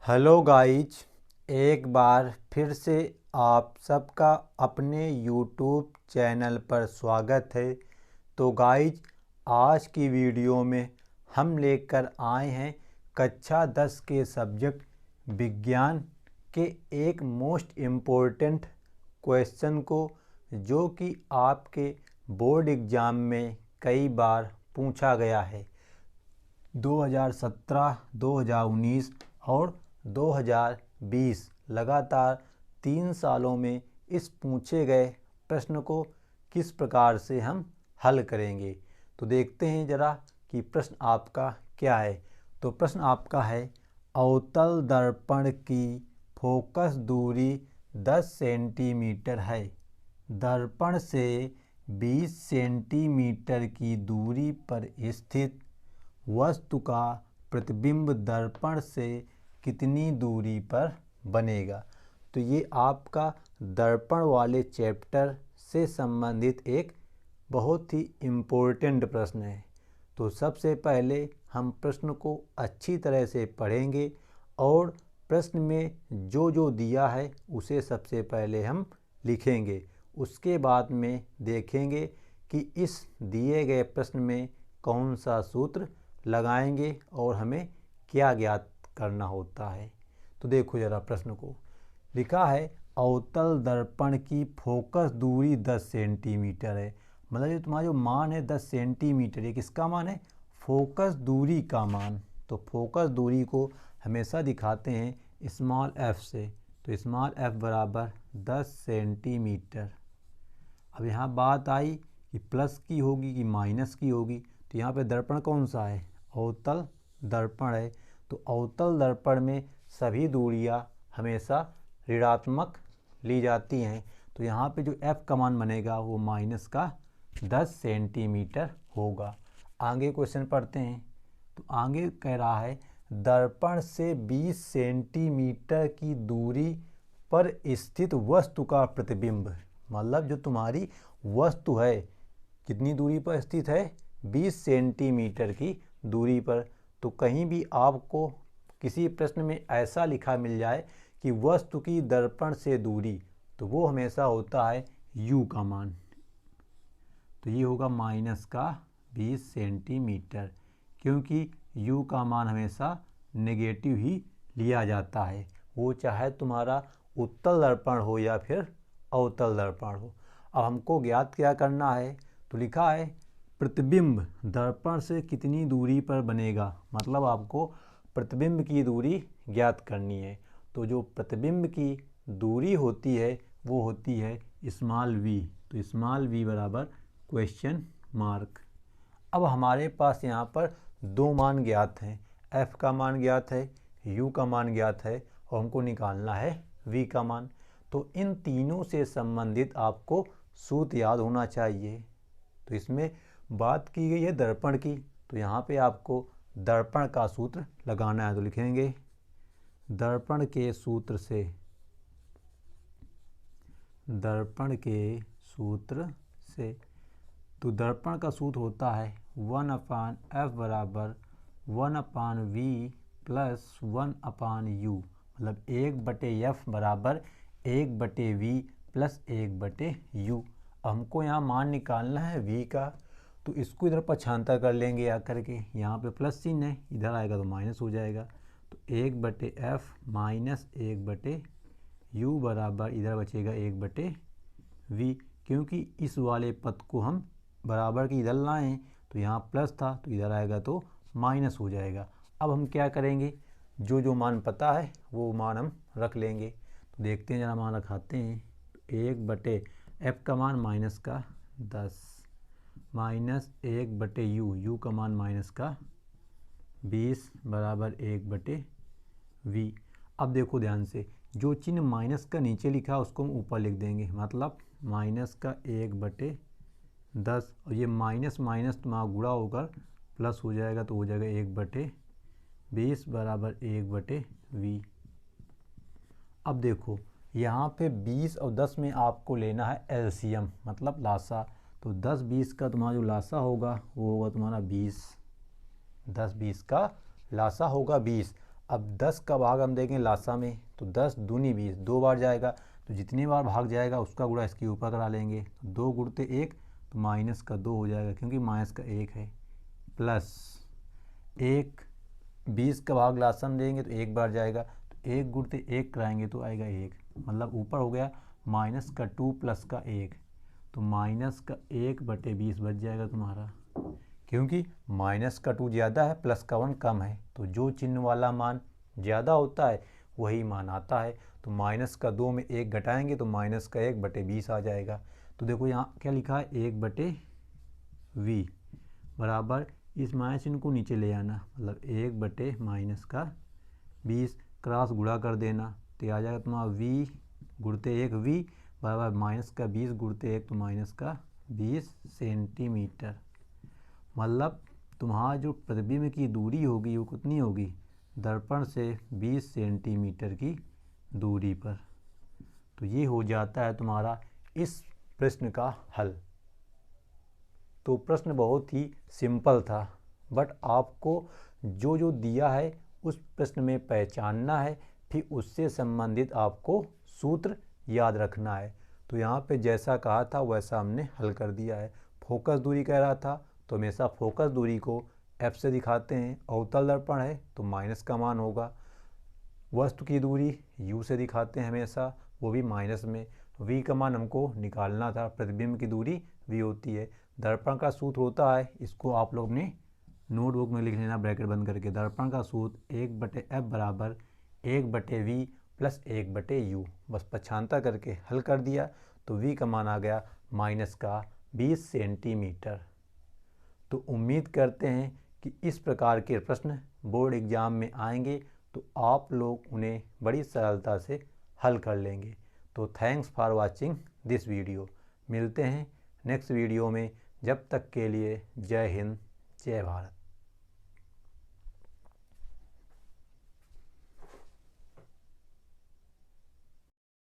Hello guys, एक बार फिर से आप सबका अपने यूट्यूब चैनल पर स्वागत है। तो गाइज, आज की वीडियो में हम लेकर आए हैं कक्षा 10 के सब्जेक्ट विज्ञान के एक मोस्ट इम्पोर्टेंट क्वेश्चन को, जो कि आपके बोर्ड एग्ज़ाम में कई बार पूछा गया है। 2017, 2019 और 2020 लगातार 3 सालों में इस पूछे गए प्रश्न को किस प्रकार से हम हल करेंगे। तो देखते हैं ज़रा कि प्रश्न आपका क्या है। तो प्रश्न आपका है, अवतल दर्पण की फोकस दूरी 10 सेंटीमीटर है। दर्पण से 20 सेंटीमीटर की दूरी पर स्थित वस्तु का प्रतिबिंब दर्पण से कितनी दूरी पर बनेगा। तो ये आपका दर्पण वाले चैप्टर से संबंधित एक बहुत ही इम्पोर्टेंट प्रश्न है। तो सबसे पहले हम प्रश्न को अच्छी तरह से पढ़ेंगे और प्रश्न में जो जो दिया है उसे सबसे पहले हम लिखेंगे। उसके बाद में देखेंगे कि इस दिए गए प्रश्न में कौन सा सूत्र लगाएंगे और हमें क्या ज्ञात करना होता है। तो देखो ज़रा प्रश्न को। लिखा है, अवतल दर्पण की फोकस दूरी 10 सेंटीमीटर है। मतलब ये तुम्हारा जो मान है 10 सेंटीमीटर, ये किसका मान है? फोकस दूरी का मान। तो फोकस दूरी को हमेशा दिखाते हैं स्मॉल एफ से। तो स्मॉल एफ बराबर 10 सेंटीमीटर। अब यहाँ बात आई कि प्लस की होगी कि माइनस की होगी। तो यहाँ पे दर्पण कौन सा है? अवतल दर्पण है। तो अवतल दर्पण में सभी दूरियां हमेशा ऋणात्मक ली जाती हैं। तो यहाँ पे जो f का मान बनेगा वो माइनस का 10 सेंटीमीटर होगा। आगे क्वेश्चन पढ़ते हैं। तो आगे कह रहा है, दर्पण से 20 सेंटीमीटर की दूरी पर स्थित वस्तु का प्रतिबिंब। मतलब जो तुम्हारी वस्तु है कितनी दूरी पर स्थित है? 20 सेंटीमीटर की दूरी पर। तो कहीं भी आपको किसी प्रश्न में ऐसा लिखा मिल जाए कि वस्तु की दर्पण से दूरी, तो वो हमेशा होता है u का मान। तो ये होगा माइनस का 20 सेंटीमीटर, क्योंकि u का मान हमेशा नेगेटिव ही लिया जाता है, वो चाहे तुम्हारा उत्तल दर्पण हो या फिर अवतल दर्पण हो। अब हमको ज्ञात क्या करना है? तो लिखा है, प्रतिबिंब दर्पण से कितनी दूरी पर बनेगा। मतलब आपको प्रतिबिंब की दूरी ज्ञात करनी है। तो जो प्रतिबिंब की दूरी होती है वो होती है स्मॉल v। तो स्मॉल v बराबर क्वेश्चन मार्क। अब हमारे पास यहाँ पर दो मान ज्ञात हैं, f का मान ज्ञात है, u का मान ज्ञात है और हमको निकालना है v का मान। तो इन तीनों से संबंधित आपको सूत्र याद होना चाहिए। तो इसमें बात की गई है दर्पण की, तो यहाँ पे आपको दर्पण का सूत्र लगाना है। तो लिखेंगे, दर्पण के सूत्र से, दर्पण के सूत्र से। तो दर्पण का सूत्र होता है 1/f बराबर 1/v प्लस 1/u। मतलब 1/f बराबर 1/v प्लस 1/u। हमको यहाँ मान निकालना है v का। तो इसको इधर पक्षांतर कर लेंगे आकर के। यहाँ पे प्लस चिन्ह है, इधर आएगा तो माइनस हो जाएगा। तो 1/f माइनस 1/u बराबर इधर बचेगा 1/v। क्योंकि इस वाले पद को हम बराबर की इधर लाएँ, तो यहाँ प्लस था तो इधर आएगा तो माइनस हो जाएगा। अब हम क्या करेंगे, जो जो मान पता है वो मान हम रख लेंगे। तो देखते हैं, जरा मान रखाते हैं। तो 1/f का मान माइनस का 10 माइनस 1/u, u का मान माइनस का 20 बराबर 1/v। अब देखो ध्यान से, जो चिन्ह माइनस का नीचे लिखा है उसको हम ऊपर लिख देंगे। मतलब माइनस का 1/10 और ये माइनस माइनस तुम्हारा गुणा होकर प्लस हो जाएगा, तो हो जाएगा 1/20 बराबर 1/v। अब देखो यहाँ पे 20 और 10 में आपको लेना है एलसीएम, मतलब लासा। तो 10-20 का तुम्हारा जो लासा होगा वो होगा तुम्हारा 20। 10-20 का लासा होगा 20। अब 10 का भाग हम देखें लासा में, तो 10 दूनी 20, 2 बार जाएगा, तो जितनी बार भाग जाएगा उसका गुणा इसके ऊपर करा लेंगे, तो 2 गुणते 1, तो माइनस का 2 हो जाएगा क्योंकि माइनस का 1 है, प्लस 1 20 का भाग लासा में देंगे तो 1 बार जाएगा, तो 1 गुणते 1 कराएंगे तो आएगा 1, मतलब ऊपर हो गया माइनस का 2 प्लस का 1, तो माइनस का 1/20 बच जाएगा तुम्हारा, क्योंकि माइनस का 2 ज़्यादा है प्लस का 1 कम है, तो जो चिन्ह वाला मान ज़्यादा होता है वही मान आता है। तो माइनस का 2 में 1 घटाएंगे तो माइनस का 1/20 आ जाएगा। तो देखो यहाँ क्या लिखा है, 1/v बराबर इस माइनस चिन्ह को नीचे ले आना, मतलब 1/माइनस का 20 क्रॉस गुणा कर देना, तो आ जाएगा तुम्हारा v गुणते 1 v बराबर माइनस का 20 गुणते 1, तो माइनस का 20 सेंटीमीटर। मतलब तुम्हारा जो प्रतिबिंब की दूरी होगी वो कितनी होगी, दर्पण से 20 सेंटीमीटर की दूरी पर। तो ये हो जाता है तुम्हारा इस प्रश्न का हल। तो प्रश्न बहुत ही सिंपल था, बट आपको जो जो दिया है उस प्रश्न में पहचानना है, फिर उससे संबंधित आपको सूत्र याद रखना है। तो यहाँ पे जैसा कहा था वैसा हमने हल कर दिया है। फोकस दूरी कह रहा था तो हमेशा फोकस दूरी को F से दिखाते हैं, अवतल दर्पण है तो माइनस का मान होगा। वस्तु की दूरी U से दिखाते हैं हमेशा, वो भी माइनस में। V का मान हमको निकालना था, प्रतिबिंब की दूरी V होती है। दर्पण का सूत्र होता है, इसको आप लोग अपने नोटबुक में लिख लेना ब्रैकेट बंद करके। दर्पण का सूत्र 1/F बराबर 1/V प्लस 1/U। बस पक्षांतर करके हल कर दिया तो V का मान आ गया माइनस का 20 सेंटीमीटर। तो उम्मीद करते हैं कि इस प्रकार के प्रश्न बोर्ड एग्ज़ाम में आएंगे तो आप लोग उन्हें बड़ी सरलता से हल कर लेंगे। तो thanks for watching this video. मिलते हैं नेक्स्ट वीडियो में, जब तक के लिए जय हिंद जय भारत।